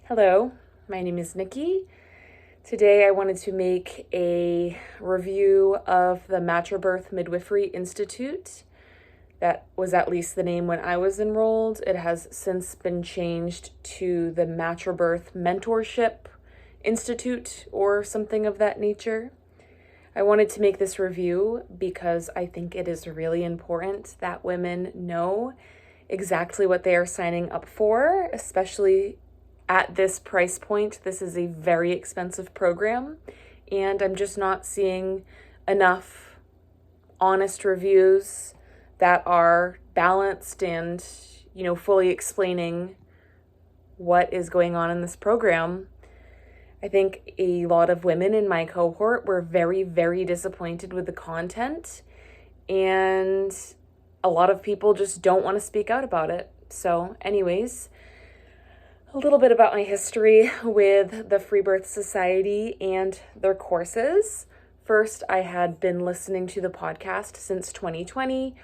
Hello, my name is Nikki. Today I wanted to make a review of the Matribirth Midwifery Institute. That was at least the name when I was enrolled. It has since been changed to the Matribirth Mentorship Institute or something of that nature. I wanted to make this review because I think it is really important that women know exactly what they are signing up for, especially at this price point. This is a very expensive program, and I'm just not seeing enough honest reviews that are balanced and, fully explaining what is going on in this program. I think a lot of women in my cohort were very, very disappointed with the content, and a lot of people just don't want to speak out about it. So anyways, a little bit about my history with the Free Birth Society and their courses. First, I had been listening to the podcast since 2020.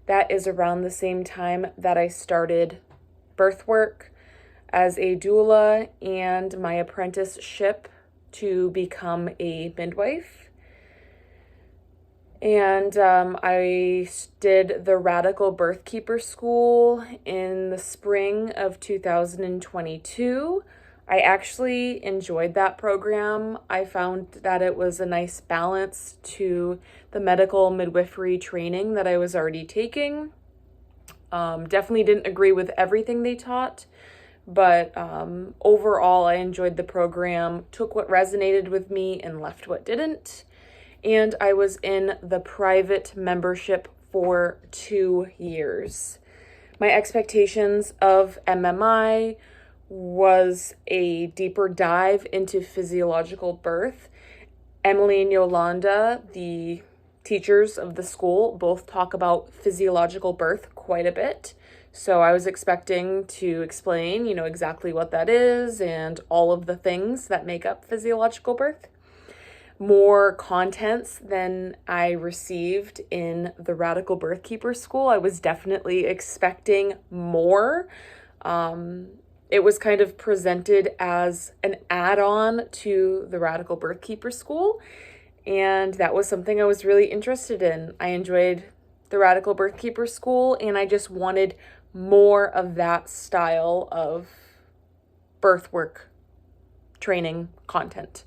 That is around the same time that I started birth work as a doula and my apprenticeship to become a midwife. And I did the Radical Birth Keeper School in the spring of 2022. I actually enjoyed that program. I found that it was a nice balance to the medical midwifery training that I was already taking. Definitely didn't agree with everything they taught, but overall I enjoyed the program, took what resonated with me and left what didn't. And I was in the private membership for 2 years. My expectations of MMI was a deeper dive into physiological birth. Emily and Yolanda, the teachers of the school, both talk about physiological birth quite a bit. So I was expecting to explain, exactly what that is and all of the things that make up physiological birth. More contents than I received in the Radical Birth Keeper School. I was definitely expecting more. It was kind of presented as an add-on to the Radical Birth Keeper School, and that was something I was really interested in. I enjoyed the Radical Birth Keeper School, and I just wanted more of that style of birth work training content.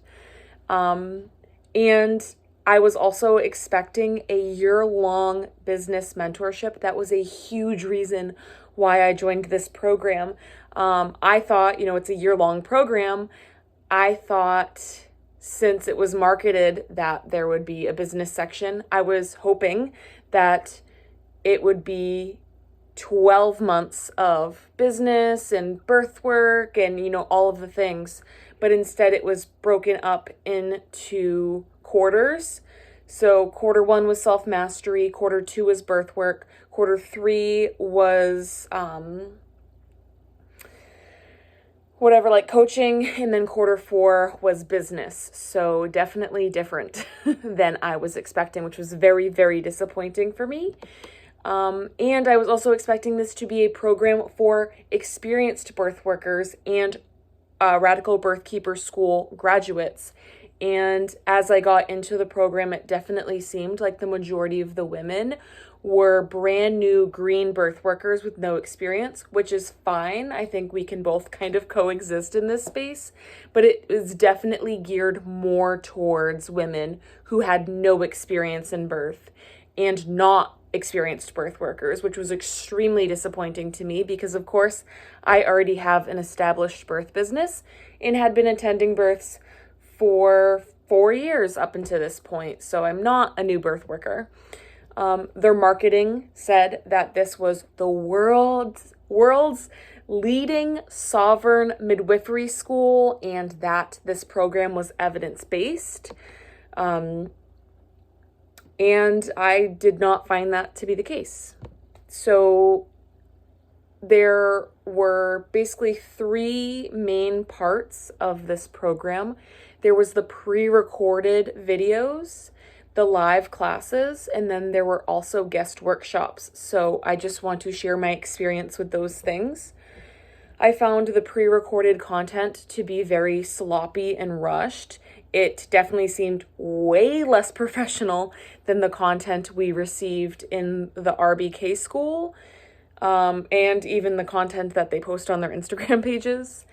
And I was also expecting a year-long business mentorship. That was a huge reason why I joined this program. I thought, it's a year-long program. I thought since it was marketed that there would be a business section, I was hoping that it would be 12 months of business and birth work and, all of the things. But instead it was broken up into quarters. So quarter 1 was self-mastery, quarter 2 was birth work, quarter 3 was coaching, and then quarter 4 was business. So definitely different than I was expecting, which was very, very disappointing for me. And I was also expecting this to be a program for experienced birth workers and Radical Birth Keeper School graduates. And as I got into the program, it definitely seemed like the majority of the women were brand new green birth workers with no experience, which is fine. I think we can both kind of coexist in this space, but it is definitely geared more towards women who had no experience in birth and not experienced birth workers, which was extremely disappointing to me because, of course, I already have an established birth business and had been attending births for 4 years up until this point, so I'm not a new birth worker. Their marketing said that this was the world's leading sovereign midwifery school and that this program was evidence-based. And I did not find that to be the case. So there were basically 3 main parts of this program. There was the pre-recorded videos, the live classes, and then there were also guest workshops. So I just want to share my experience with those things. I found the pre-recorded content to be very sloppy and rushed. It definitely seemed way less professional than the content we received in the RBK school, and even the content that they post on their Instagram pages.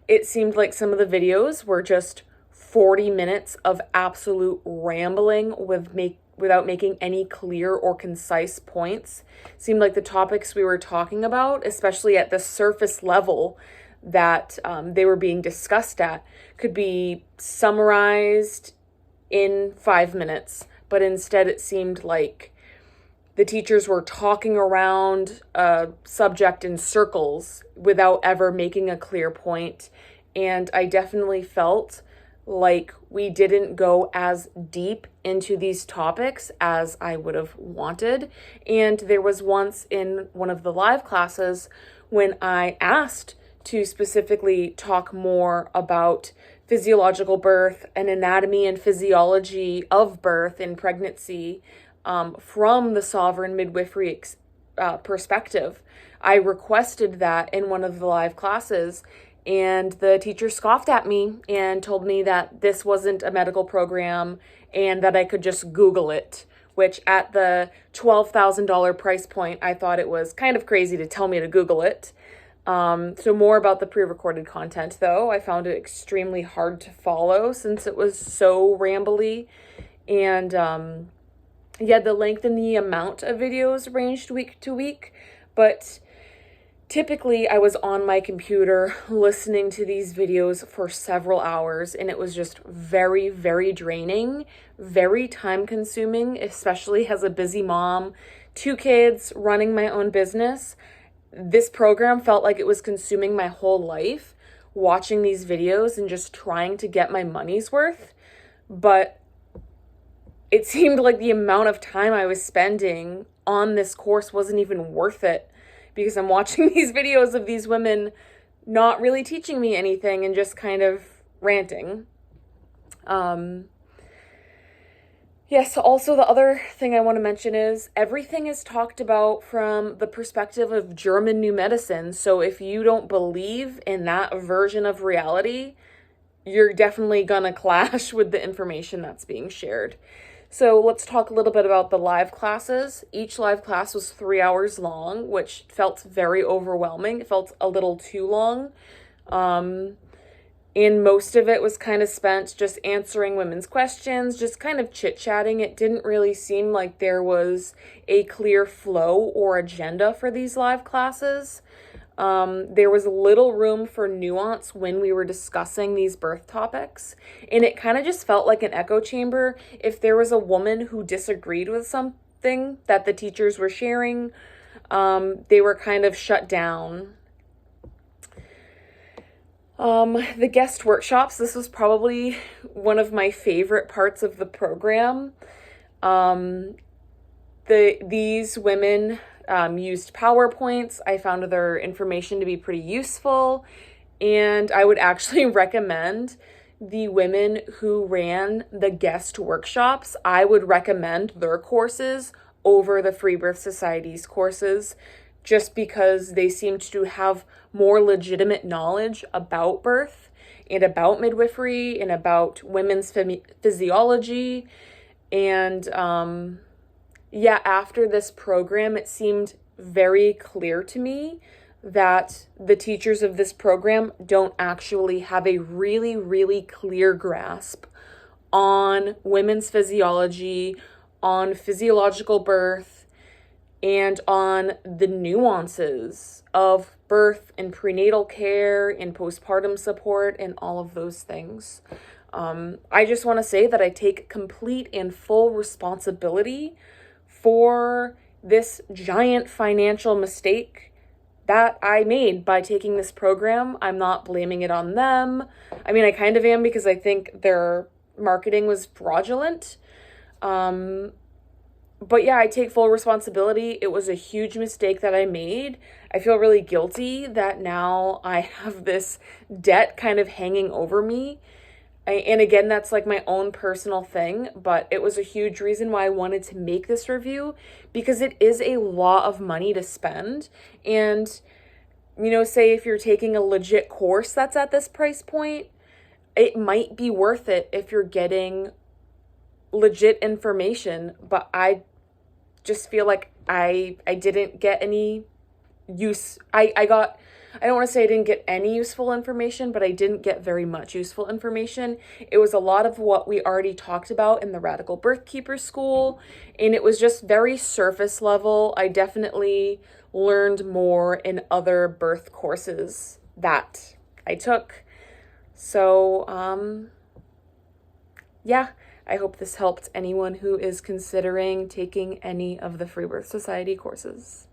It seemed like some of the videos were just 40 minutes of absolute rambling without making any clear or concise points. Seemed like the topics we were talking about, especially at the surface level that they were being discussed at, could be summarized in 5 minutes. But instead, it seemed like the teachers were talking around a subject in circles without ever making a clear point. And I definitely felt like we didn't go as deep into these topics as I would have wanted. And there was once in one of the live classes when I asked to specifically talk more about physiological birth and anatomy and physiology of birth and pregnancy from the sovereign midwifery perspective. I requested that in one of the live classes, and the teacher scoffed at me and told me that this wasn't a medical program and that I could just Google it, which at the $12,000 price point, I thought it was kind of crazy to tell me to Google it. So more about the pre-recorded content, though. I found it extremely hard to follow since it was so rambly. And yeah, the length and the amount of videos ranged week to week, but typically I was on my computer listening to these videos for several hours, and it was just very, very draining, very time consuming, especially as a busy mom, 2 kids, running my own business. This program felt like it was consuming my whole life, watching these videos and just trying to get my money's worth. But it seemed like the amount of time I was spending on this course wasn't even worth it, because I'm watching these videos of these women not really teaching me anything and just kind of ranting. Yes, also the other thing I want to mention is everything is talked about from the perspective of German New Medicine. So if you don't believe in that version of reality, you're definitely gonna clash with the information that's being shared. So let's talk a little bit about the live classes. Each live class was 3 hours long, which felt very overwhelming. It felt a little too long. And most of it was kind of spent just answering women's questions, just kind of chit-chatting. It didn't really seem like there was a clear flow or agenda for these live classes. There was little room for nuance when we were discussing these birth topics, and it kind of just felt like an echo chamber. If there was a woman who disagreed with something that the teachers were sharing, they were kind of shut down. The guest workshops, this was probably one of my favorite parts of the program. These women used PowerPoints. I found their information to be pretty useful, and I would actually recommend the women who ran the guest workshops, I would recommend their courses over the Free Birth Society's courses, just because they seemed to have more legitimate knowledge about birth and about midwifery and about women's physiology. And yeah, after this program, it seemed very clear to me that the teachers of this program don't actually have a really, really clear grasp on women's physiology, on physiological birth, and on the nuances of birth and prenatal care and postpartum support and all of those things. I just want to say that I take complete and full responsibility for this giant financial mistake that I made by taking this program. I'm not blaming it on them. I mean, I kind of am, because I think their marketing was fraudulent. But yeah, I take full responsibility. It was a huge mistake that I made. I feel really guilty that now I have this debt kind of hanging over me. And again, that's like my own personal thing, but it was a huge reason why I wanted to make this review, because it is a lot of money to spend. And say if you're taking a legit course that's at this price point, it might be worth it if you're getting legit information, but I just feel like I didn't get any use. I don't want to say I didn't get any useful information, but I didn't get very much useful information. It was a lot of what we already talked about in the Radical Birth Keeper School, and it was just very surface level. I definitely learned more in other birth courses that I took. So, yeah, I hope this helped anyone who is considering taking any of the Free Birth Society courses.